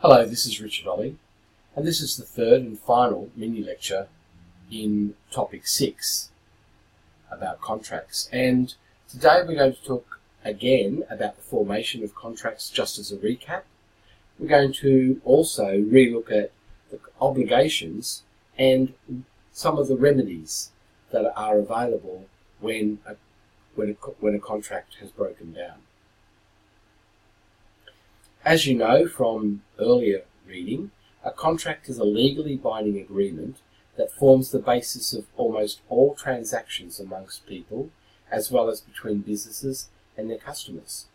Hello, this is Richard Ollie, and this is the third and final mini-lecture in topic 6 about contracts. And today we're going to talk again about the formation of contracts just as a recap. We're going to also relook at the obligations and some of the remedies that are available when a contract has broken down. As you know from earlier reading, a contract is a legally binding agreement that forms the basis of almost all transactions amongst people, as well as between businesses and their customers.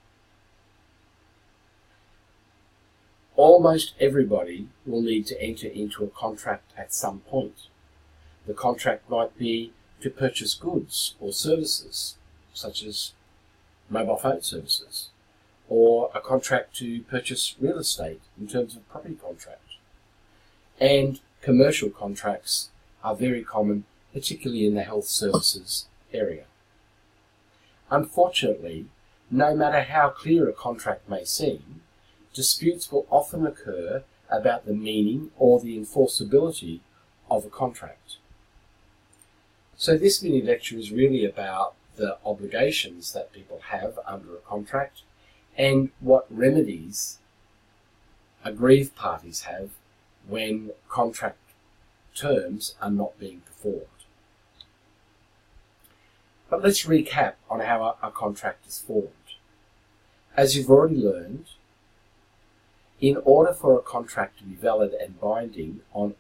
Almost everybody will need to enter into a contract at some point. The contract might be to purchase goods or services, such as mobile phone services, or a contract to purchase real estate in terms of property contract. And commercial contracts are very common, particularly in the health services area. Unfortunately, no matter how clear a contract may seem, disputes will often occur about the meaning or the enforceability of a contract. So this mini lecture is really about the obligations that people have under a contract and what remedies aggrieved parties have when contract terms are not being performed. But let's recap on how a contract is formed. As you've already learned, in order for a contract to be valid and binding on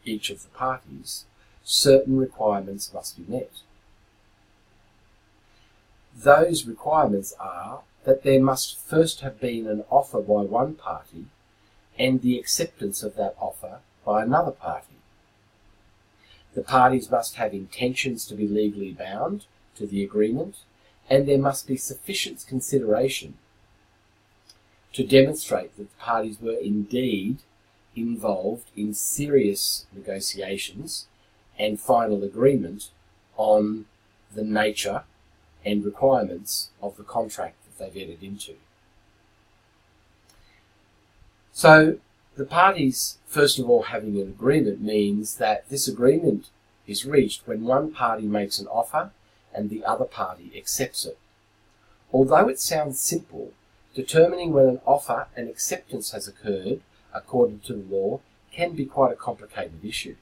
each of the parties, certain requirements must be met. Those requirements are that there must first have been an offer by one party and the acceptance of that offer by another party. The parties must have intentions to be legally bound to the agreement, and there must be sufficient consideration to demonstrate that the parties were indeed involved in serious negotiations and final agreement on the nature and requirements of the contract that they've entered into. So the parties, first of all, having an agreement means that this agreement is reached when one party makes an offer and the other party accepts it. Although it sounds simple, determining when an offer and acceptance has occurred according to the law can be quite a complicated issue.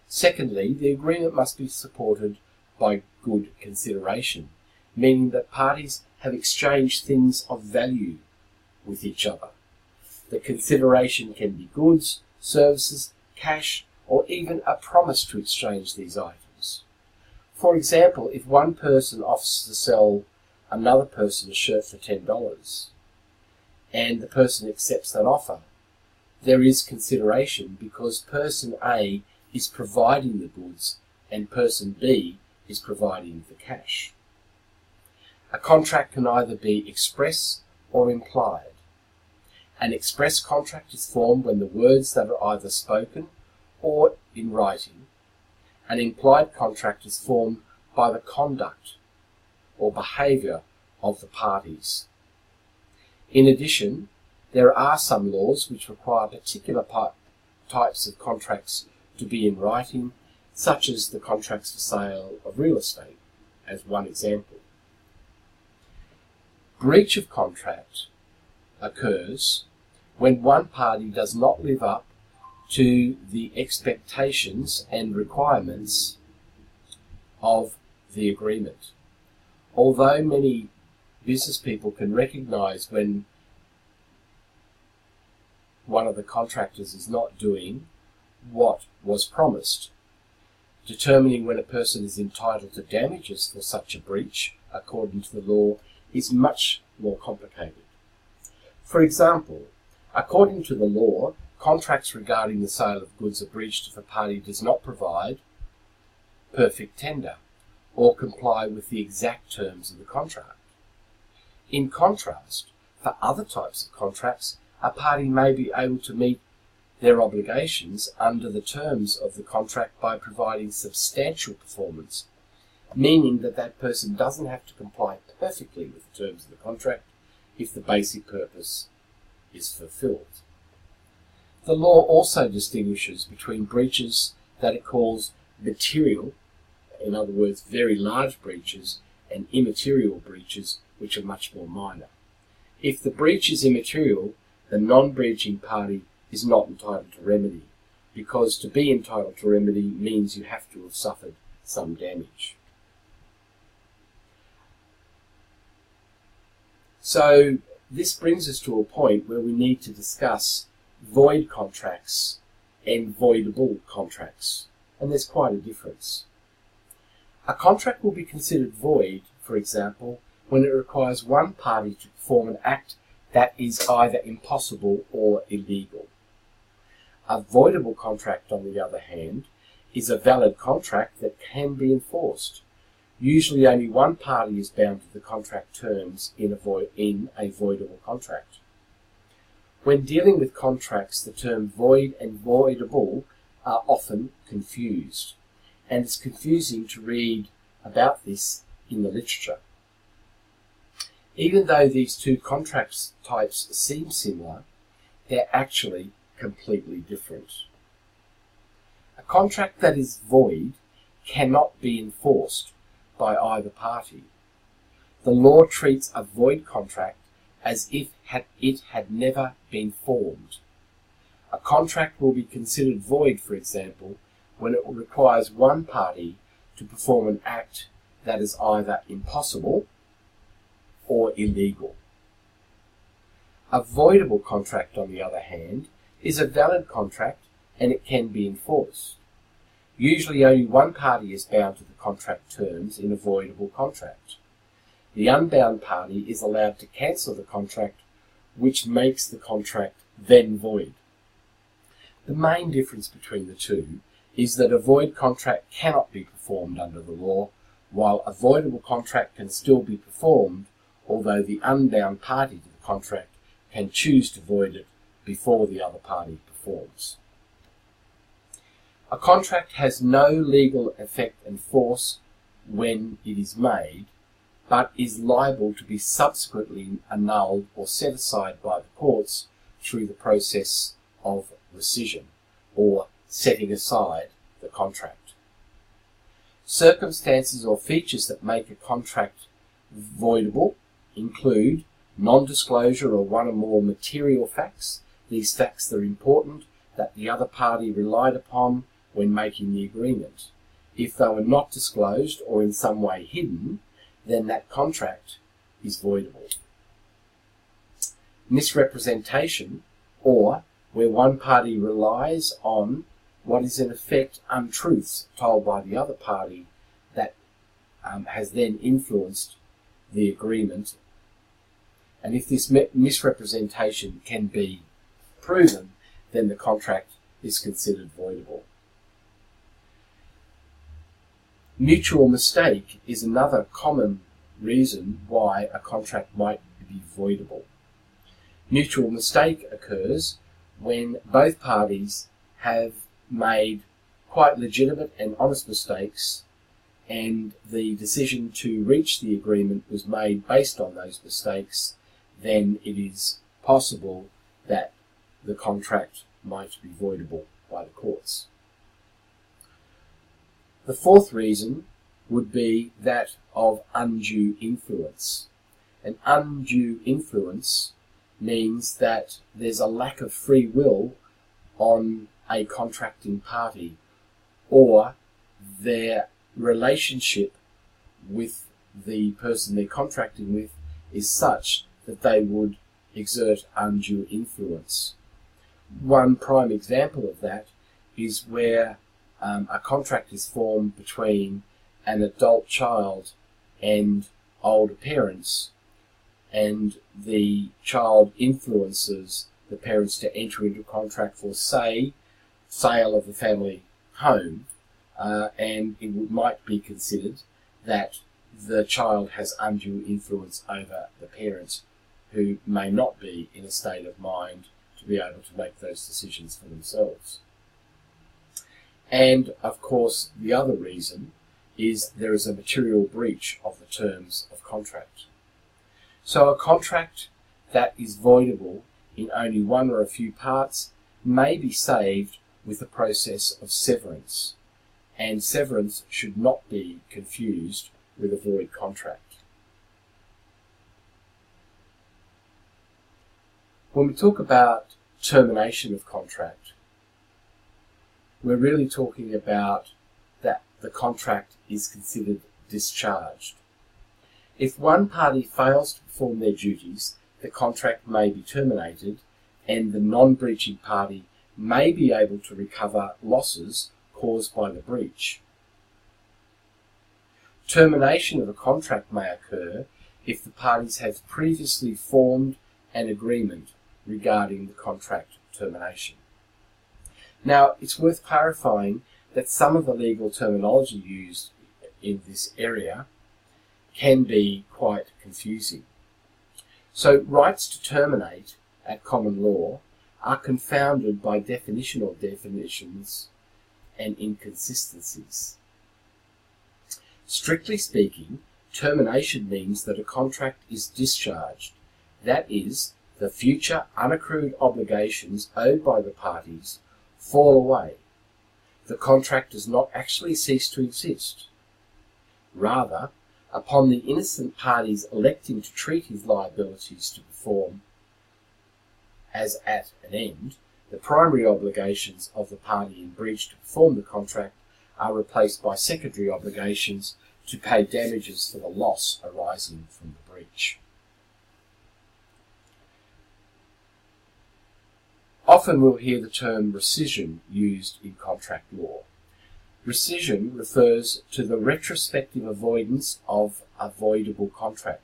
Secondly, the agreement must be supported by good consideration, meaning that parties have exchanged things of value with each other. The consideration can be goods, services, cash, or even a promise to exchange these items. For example, if one person offers to sell another person a shirt for $10 and the person accepts that offer, there is consideration because person A is providing the goods and person B is providing the cash. A contract can either be express or implied. An express contract is formed when the words that are either spoken or in writing. An implied contract is formed by the conduct or behaviour of the parties. In addition, there are some laws which require particular types of contracts to be in writing, such as the contracts for sale of real estate, as one example. Breach of contract occurs when one party does not live up to the expectations and requirements of the agreement. Although many business people can recognise when one of the contractors is not doing what was promised, determining when a person is entitled to damages for such a breach, according to the law, is much more complicated. For example, according to the law, contracts regarding the sale of goods are breached if a party does not provide perfect tender or comply with the exact terms of the contract. In contrast, for other types of contracts, a party may be able to meet their obligations under the terms of the contract by providing substantial performance, meaning that that person doesn't have to comply perfectly with the terms of the contract if the basic purpose is fulfilled. The law also distinguishes between breaches that it calls material, in other words, very large breaches, and immaterial breaches, which are much more minor. If the breach is immaterial, the non-breaching party is not entitled to remedy, because to be entitled to remedy means you have to have suffered some damage. So this brings us to a point where we need to discuss void contracts and voidable contracts, and there's quite a difference. A contract will be considered void, for example, when it requires one party to perform an act that is either impossible or illegal. A voidable contract, on the other hand, is a valid contract that can be enforced. Usually only one party is bound to the contract terms in a voidable contract. When dealing with contracts, the term void and voidable are often confused, and it's confusing to read about this in the literature. Even though these two contract types seem similar, they're actually completely different. A contract that is void cannot be enforced by either party. The law treats a void contract as if it had never been formed. A contract will be considered void, for example, when it requires one party to perform an act that is either impossible or illegal. A voidable contract, on the other hand, is a valid contract and it can be enforced. Usually only one party is bound to the contract terms in a voidable contract. The unbound party is allowed to cancel the contract, which makes the contract then void. The main difference between the two is that a void contract cannot be performed under the law, while a voidable contract can still be performed, although the unbound party to the contract can choose to void it before the other party performs. A contract has no legal effect and force when it is made, but is liable to be subsequently annulled or set aside by the courts through the process of rescission, or setting aside the contract. Circumstances or features that make a contract voidable include non-disclosure of one or more material facts. These facts are important that the other party relied upon when making the agreement. If they were not disclosed or in some way hidden, then that contract is voidable. Misrepresentation, or where one party relies on what is in effect untruths told by the other party that has then influenced the agreement. And if this misrepresentation can be proven, then the contract is considered voidable. Mutual mistake is another common reason why a contract might be voidable. Mutual mistake occurs when both parties have made quite legitimate and honest mistakes, and the decision to reach the agreement was made based on those mistakes. Then it is possible that the contract might be voidable by the courts. The fourth reason would be that of undue influence. An undue influence means that there's a lack of free will on a contracting party, or their relationship with the person they're contracting with is such that they would exert undue influence. One prime example of that is where a contract is formed between an adult child and older parents, and the child influences the parents to enter into a contract for, say, sale of the family home, and it might be considered that the child has undue influence over the parents, who may not be in a state of mind to be able to make those decisions for themselves. And, of course, the other reason is there is a material breach of the terms of contract. So a contract that is voidable in only one or a few parts may be saved with the process of severance, and severance should not be confused with a void contract. When we talk about termination of contract, we're really talking about that the contract is considered discharged. If one party fails to perform their duties, the contract may be terminated, and the non-breaching party may be able to recover losses caused by the breach. Termination of a contract may occur if the parties have previously formed an agreement regarding the contract termination. Now, it's worth clarifying that some of the legal terminology used in this area can be quite confusing. So, rights to terminate at common law are confounded by definitional definitions and inconsistencies. Strictly speaking, termination means that a contract is discharged. That is, the future unaccrued obligations owed by the parties fall away. The contract does not actually cease to exist. Rather, upon the innocent parties electing to treat his liabilities to perform as at an end, the primary obligations of the party in breach to perform the contract are replaced by secondary obligations to pay damages for the loss arising from the breach. Often we'll hear the term rescission used in contract law. Rescission refers to the retrospective avoidance of a voidable contract.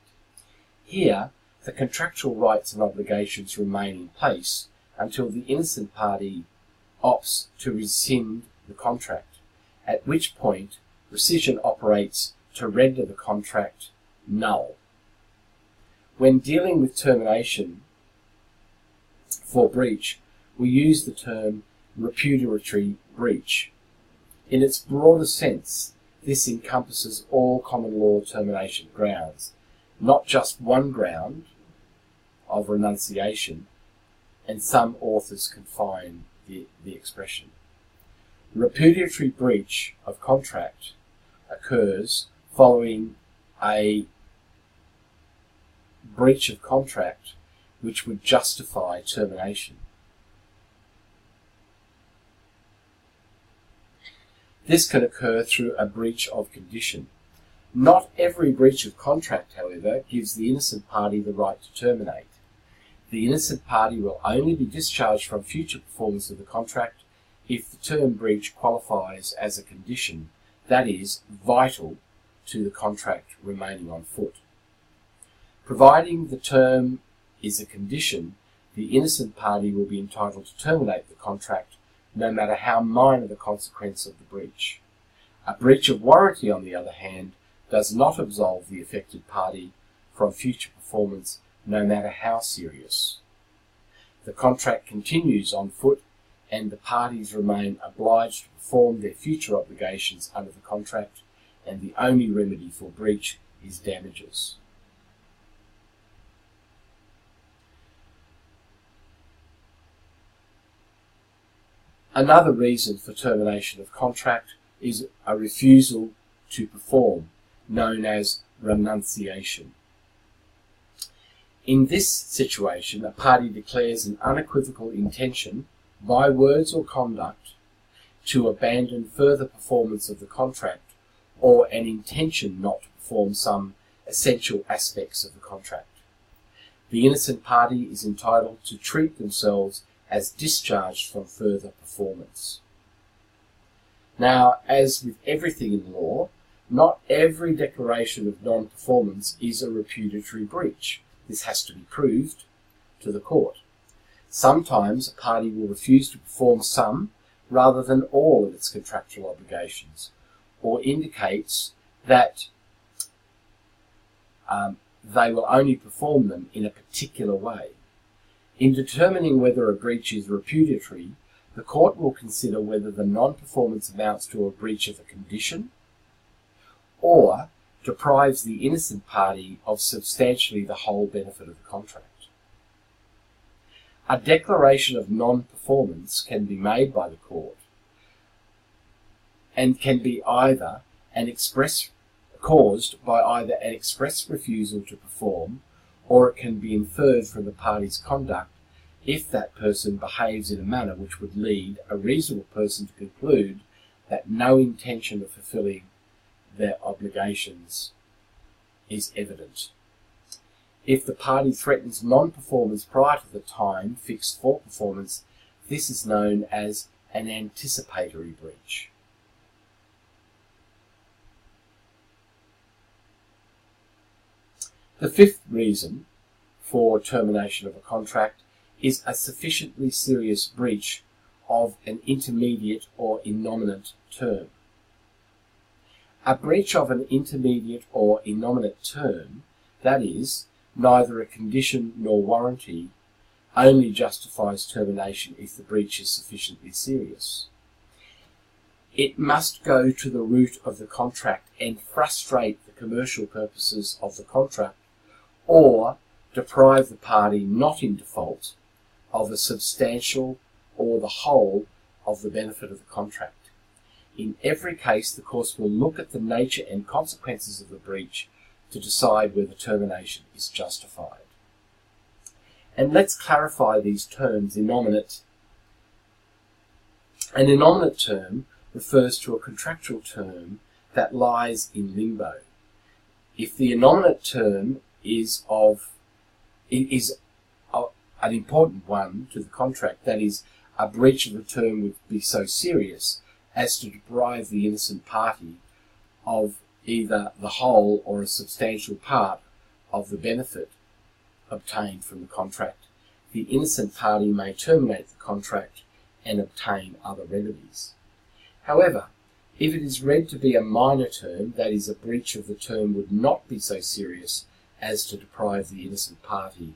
Here, the contractual rights and obligations remain in place until the innocent party opts to rescind the contract, at which point rescission operates to render the contract null. When dealing with termination for breach, we use the term repudiatory breach. In its broader sense, this encompasses all common law termination grounds, not just one ground of renunciation, and some authors confine the expression. Repudiatory breach of contract occurs following a breach of contract which would justify termination. This can occur through a breach of condition. Not every breach of contract, however, gives the innocent party the right to terminate. The innocent party will only be discharged from future performance of the contract if the term breach qualifies as a condition, that is, vital to the contract remaining on foot. Providing the term is a condition, the innocent party will be entitled to terminate the contract no matter how minor the consequence of the breach. A breach of warranty, on the other hand, does not absolve the affected party from future performance no matter how serious. The contract continues on foot and the parties remain obliged to perform their future obligations under the contract, and the only remedy for breach is damages. Another reason for termination of contract is a refusal to perform, known as renunciation. In this situation, a party declares an unequivocal intention, by words or conduct, to abandon further performance of the contract, or an intention not to perform some essential aspects of the contract. The innocent party is entitled to treat themselves as discharged from further performance. Now, as with everything in law, not every declaration of non-performance is a repudiatory breach. This has to be proved to the court. Sometimes a party will refuse to perform some rather than all of its contractual obligations, or indicates that they will only perform them in a particular way. In determining whether a breach is repudiatory, the court will consider whether the non-performance amounts to a breach of a condition or deprives the innocent party of substantially the whole benefit of the contract. A declaration of non-performance can be made by the court and can be caused by either an express refusal to perform, or it can be inferred from the party's conduct if that person behaves in a manner which would lead a reasonable person to conclude that no intention of fulfilling their obligations is evident. If the party threatens non-performance prior to the time fixed for performance, this is known as an anticipatory breach. The fifth reason for termination of a contract is a sufficiently serious breach of an intermediate or innominate term. A breach of an intermediate or innominate term, that is, neither a condition nor warranty, only justifies termination if the breach is sufficiently serious. It must go to the root of the contract and frustrate the commercial purposes of the contract, or deprive the party not in default of a substantial or the whole of the benefit of the contract. In every case, the court will look at the nature and consequences of the breach to decide whether termination is justified. And let's clarify these terms. Innominate. An innominate term refers to a contractual term that lies in limbo. If the innominate term is an important one to the contract, that is, a breach of the term would be so serious as to deprive the innocent party of either the whole or a substantial part of the benefit obtained from the contract, the innocent party may terminate the contract and obtain other remedies. However, if it is read to be a minor term, that is, a breach of the term would not be so serious as to deprive the innocent party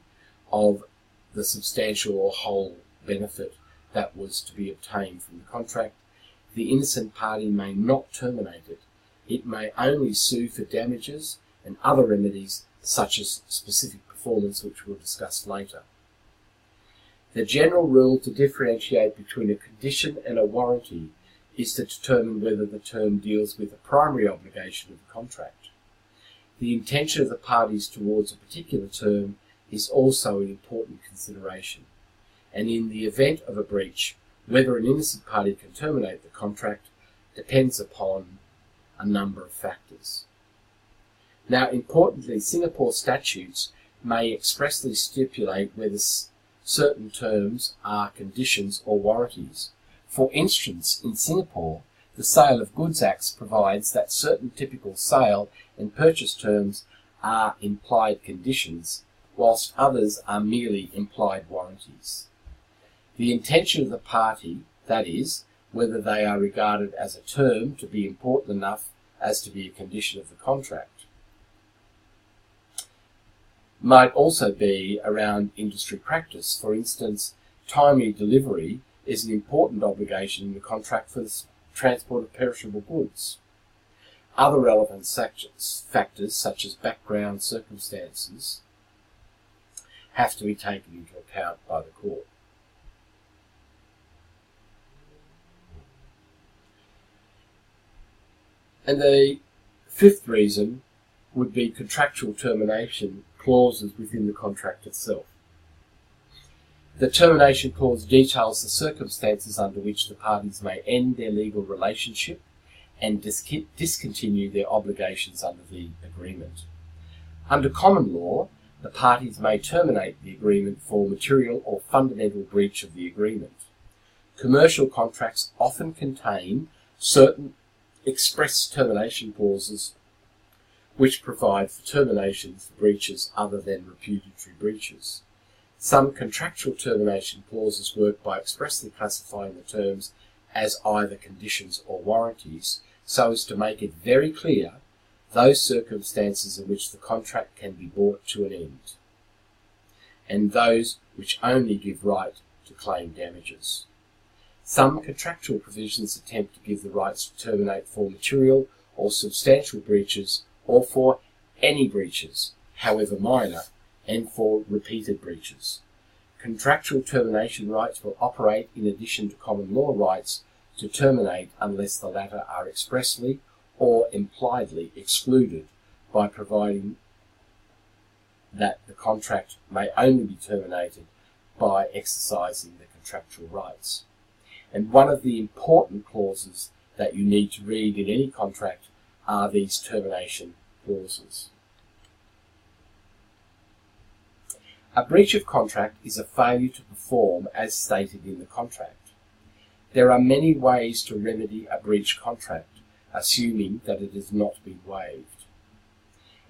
of the substantial or whole benefit that was to be obtained from the contract, the innocent party may not terminate it. It may only sue for damages and other remedies such as specific performance, which we'll discuss later. The general rule to differentiate between a condition and a warranty is to determine whether the term deals with the primary obligation of the contract. The intention of the parties towards a particular term is also an important consideration, and in the event of a breach, whether an innocent party can terminate the contract depends upon a number of factors. Now, importantly, Singapore statutes may expressly stipulate whether certain terms are conditions or warranties. For instance, in Singapore, the Sale of Goods Act provides that certain typical sale and purchase terms are implied conditions, whilst others are merely implied warranties. The intention of the party, that is, whether they are regarded as a term to be important enough as to be a condition of the contract, might also be around industry practice. For instance, timely delivery is an important obligation in the contract for the transport of perishable goods. Other relevant factors, such as background circumstances, have to be taken into account by the court. And the fifth reason would be contractual termination clauses within the contract itself. The termination clause details the circumstances under which the parties may end their legal relationship and discontinue their obligations under the agreement. Under common law, the parties may terminate the agreement for material or fundamental breach of the agreement. Commercial contracts often contain certain express termination clauses which provide for termination for breaches other than repudiatory breaches. Some contractual termination clauses work by expressly classifying the terms as either conditions or warranties, so as to make it very clear those circumstances in which the contract can be brought to an end, and those which only give right to claim damages. Some contractual provisions attempt to give the rights to terminate for material or substantial breaches, or for any breaches, however minor, and for repeated breaches. contractual termination rights will operate in addition to common law rights to terminate unless the latter are expressly or impliedly excluded by providing that the contract may only be terminated by exercising the contractual rights. And one of the important clauses that you need to read in any contract are these termination clauses. A breach of contract is a failure to perform as stated in the contract. There are many ways to remedy a breach contract, assuming that it has not been waived.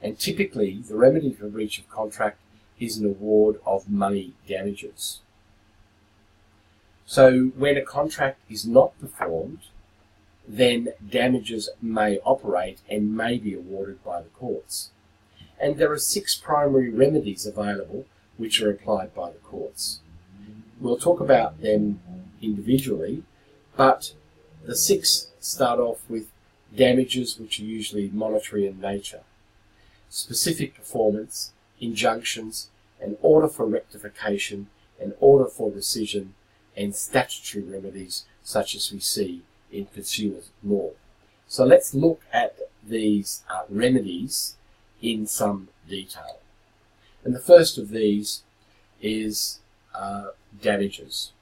And typically, the remedy for breach of contract is an award of money damages. So when a contract is not performed, then damages may operate and may be awarded by the courts. And there are 6 primary remedies available which are applied by the courts. We'll talk about them individually, but the 6 start off with damages which are usually monetary in nature, specific performance, injunctions, an order for rectification, an order for rescission, and statutory remedies such as we see in consumer law. So let's look at these remedies in some detail. And the first of these is damages.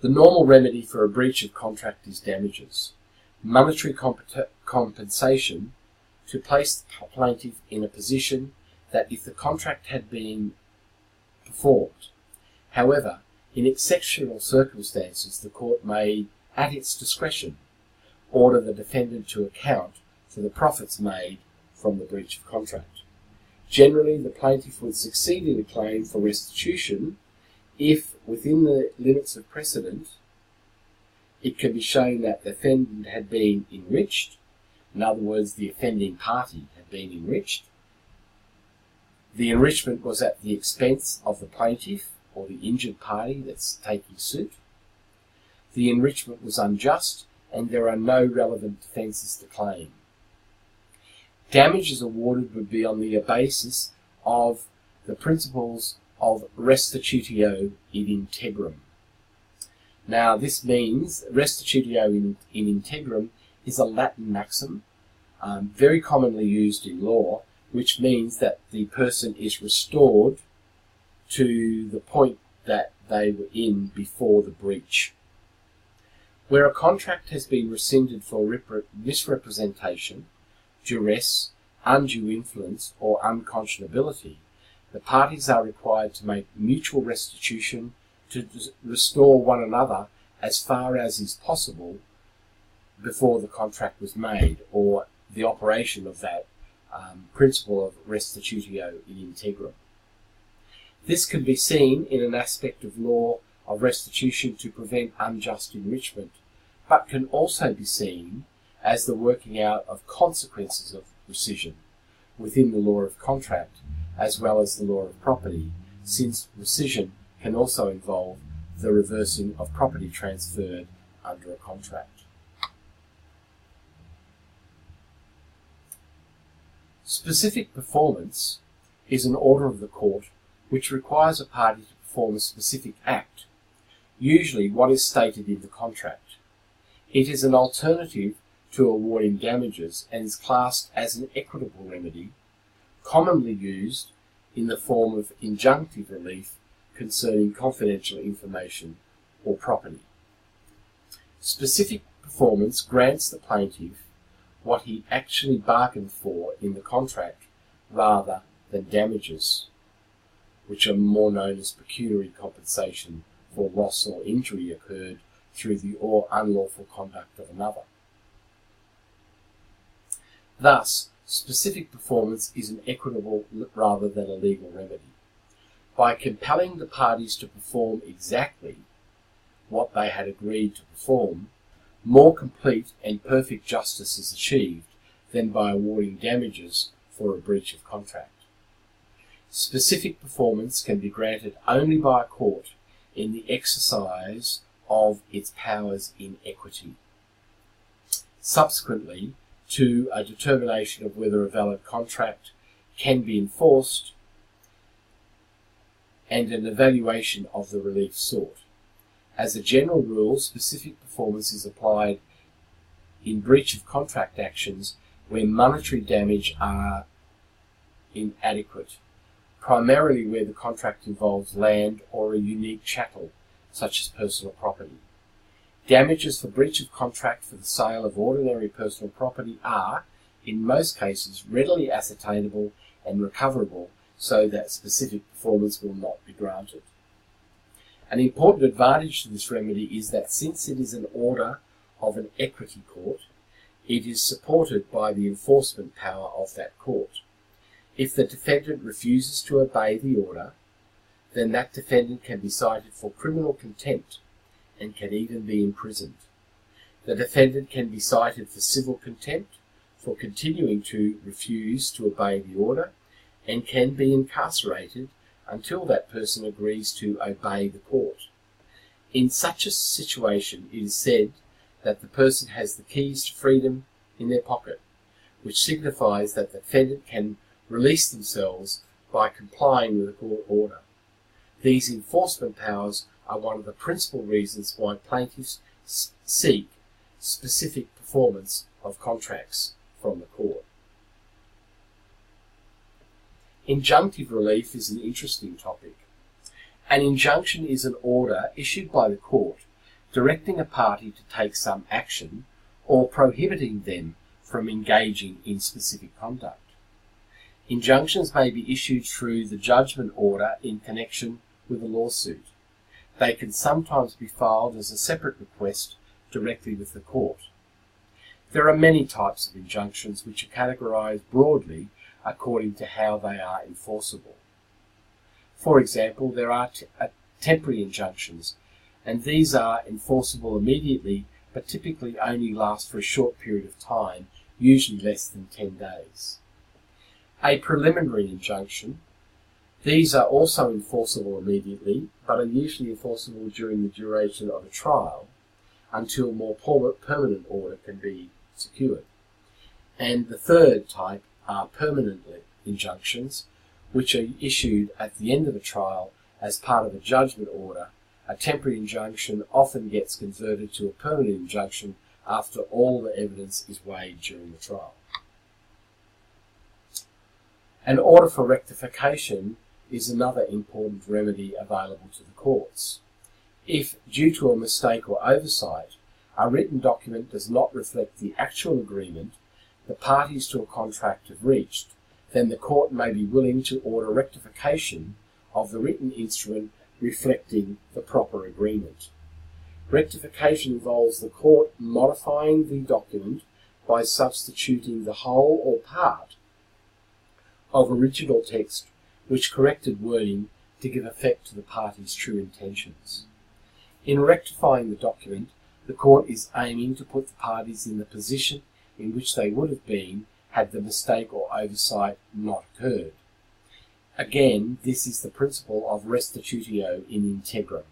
The normal remedy for a breach of contract is damages. Monetary compensation to place the plaintiff in a position that if the contract had been performed. However, in exceptional circumstances, the court may, at its discretion, order the defendant to account for the profits made from the breach of contract. Generally, the plaintiff would succeed in a claim for restitution if, within the limits of precedent, it can be shown that the defendant had been enriched. In other words, the offending party had been enriched. The enrichment was at the expense of the plaintiff or the injured party that's taking suit. The enrichment was unjust and there are no relevant defences to claim. Damages awarded would be on the basis of the principles of restitutio in integrum. Now, this means restitutio in integrum is a Latin maxim, very commonly used in law, which means that the person is restored to the point that they were in before the breach. Where a contract has been rescinded for misrepresentation, duress, undue influence, or unconscionability, the parties are required to make mutual restitution to restore one another as far as is possible before the contract was made, or the operation of that principle of restitutio in integrum. This can be seen in an aspect of law of restitution to prevent unjust enrichment, but can also be seen as the working out of consequences of rescission within the law of contract as well as the law of property, since rescission can also involve the reversing of property transferred under a contract. Specific performance is an order of the court which requires a party to perform a specific act, usually what is stated in the contract. It is an alternative to awarding damages and is classed as an equitable remedy, commonly used in the form of injunctive relief concerning confidential information or property. Specific performance grants the plaintiff what he actually bargained for in the contract rather than damages, which are more known as pecuniary compensation for loss or injury occurred through the or unlawful conduct of another. Thus, specific performance is an equitable rather than a legal remedy. By compelling the parties to perform exactly what they had agreed to perform, more complete and perfect justice is achieved than by awarding damages for a breach of contract. Specific performance can be granted only by a court in the exercise of its powers in equity. Subsequently, to a determination of whether a valid contract can be enforced and an evaluation of the relief sought. As a general rule, specific performance is applied in breach of contract actions where monetary damage are inadequate, primarily where the contract involves land or a unique chattel, such as personal property. Damages for breach of contract for the sale of ordinary personal property are, in most cases, readily ascertainable and recoverable so that specific performance will not be granted. An important advantage to this remedy is that since it is an order of an equity court, it is supported by the enforcement power of that court. If the defendant refuses to obey the order, then that defendant can be cited for criminal contempt and can even be imprisoned. The defendant can be cited for civil contempt for continuing to refuse to obey the order and can be incarcerated until that person agrees to obey the court. In such a situation, it is said that the person has the keys to freedom in their pocket, which signifies that the defendant can release themselves by complying with a court order. These enforcement powers are one of the principal reasons why plaintiffs seek specific performance of contracts from the court. Injunctive relief is an interesting topic. An injunction is an order issued by the court directing a party to take some action or prohibiting them from engaging in specific conduct. Injunctions may be issued through the judgment order in connection with a lawsuit. They can sometimes be filed as a separate request directly with the court. There are many types of injunctions which are categorized broadly according to how they are enforceable. For example, there are temporary injunctions, and these are enforceable immediately but typically only last for a short period of time, usually less than 10 days. A preliminary injunction. These are also enforceable immediately, but are usually enforceable during the duration of a trial until more permanent order can be secured. And the third type are permanent injunctions, which are issued at the end of a trial as part of a judgment order. A temporary injunction often gets converted to a permanent injunction after all the evidence is weighed during the trial. An order for rectification is another important remedy available to the courts. If, due to a mistake or oversight, a written document does not reflect the actual agreement the parties to a contract have reached, then the court may be willing to order rectification of the written instrument reflecting the proper agreement. Rectification involves the court modifying the document by substituting the whole or part of original text which corrected wording to give effect to the parties' true intentions. In rectifying the document, the court is aiming to put the parties in the position in which they would have been had the mistake or oversight not occurred. Again, this is the principle of restitutio in integrum.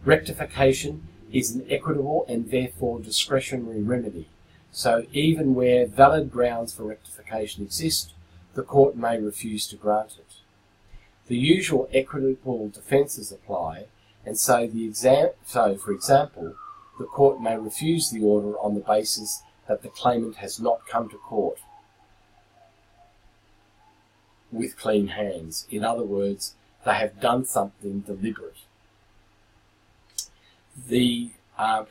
Rectification is an equitable and therefore discretionary remedy, so even where valid grounds for rectification exist, the court may refuse to grant it. The usual equitable defences apply, and so for example, the court may refuse the order on the basis that the claimant has not come to court with clean hands. In other words, they have done something deliberate. The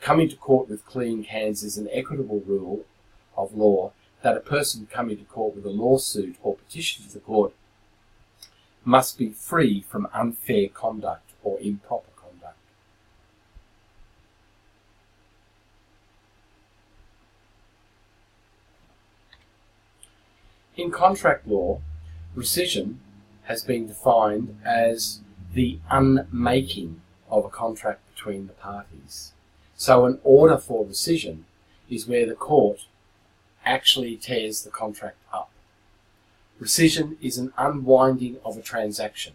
coming to court with clean hands is an equitable rule of law that a person coming to court with a lawsuit or petition to the court must be free from unfair conduct or improper conduct. In contract law, rescission has been defined as the unmaking of a contract between the parties. So an order for rescission is where the court actually tears the contract up. Rescission is an unwinding of a transaction,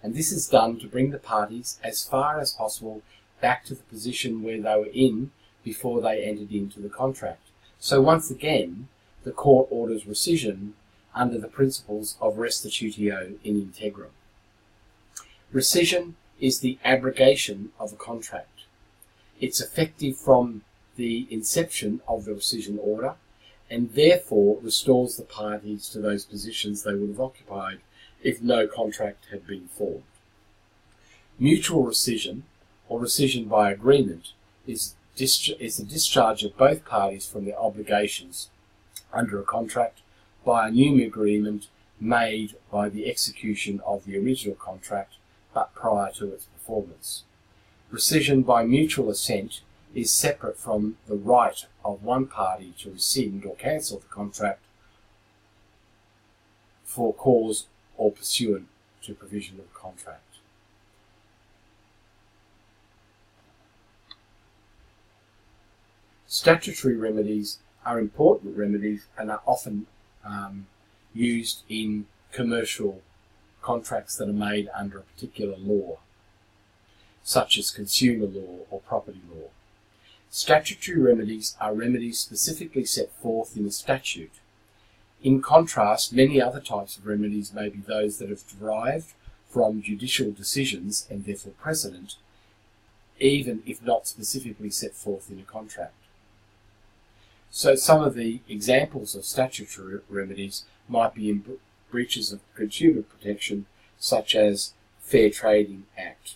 and this is done to bring the parties as far as possible back to the position where they were in before they entered into the contract. So once again, the court orders rescission under the principles of restitutio in integrum. Rescission is the abrogation of a contract. It's effective from the inception of the rescission order and therefore restores the parties to those positions they would have occupied if no contract had been formed. Mutual rescission, or rescission by agreement, is the discharge of both parties from their obligations under a contract by a new agreement made by the execution of the original contract but prior to its performance. Rescission by mutual assent is separate from the right of one party to rescind or cancel the contract for cause or pursuant to provision of the contract. Statutory remedies are important remedies and are often used in commercial contracts that are made under a particular law, such as consumer law or property law. Statutory remedies are remedies specifically set forth in a statute. In contrast, many other types of remedies may be those that have derived from judicial decisions and therefore precedent, even if not specifically set forth in a contract. So some of the examples of statutory remedies might be in breaches of consumer protection, such as Fair Trading Act.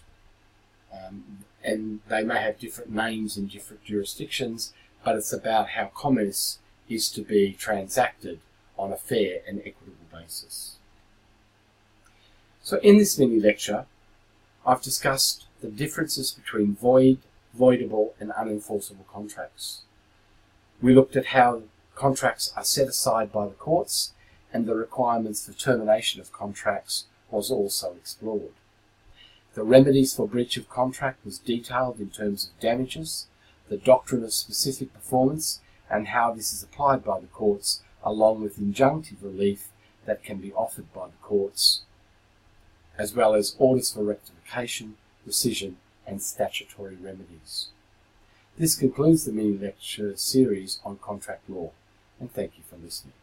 And they may have different names in different jurisdictions, but it's about how commerce is to be transacted on a fair and equitable basis. So in this mini lecture, I've discussed the differences between void, voidable and unenforceable contracts. We looked at how contracts are set aside by the courts, and the requirements for termination of contracts was also explored. The remedies for breach of contract was detailed in terms of damages, the doctrine of specific performance, and how this is applied by the courts, along with injunctive relief that can be offered by the courts, as well as orders for rectification, rescission, and statutory remedies. This concludes the mini lecture series on contract law, and thank you for listening.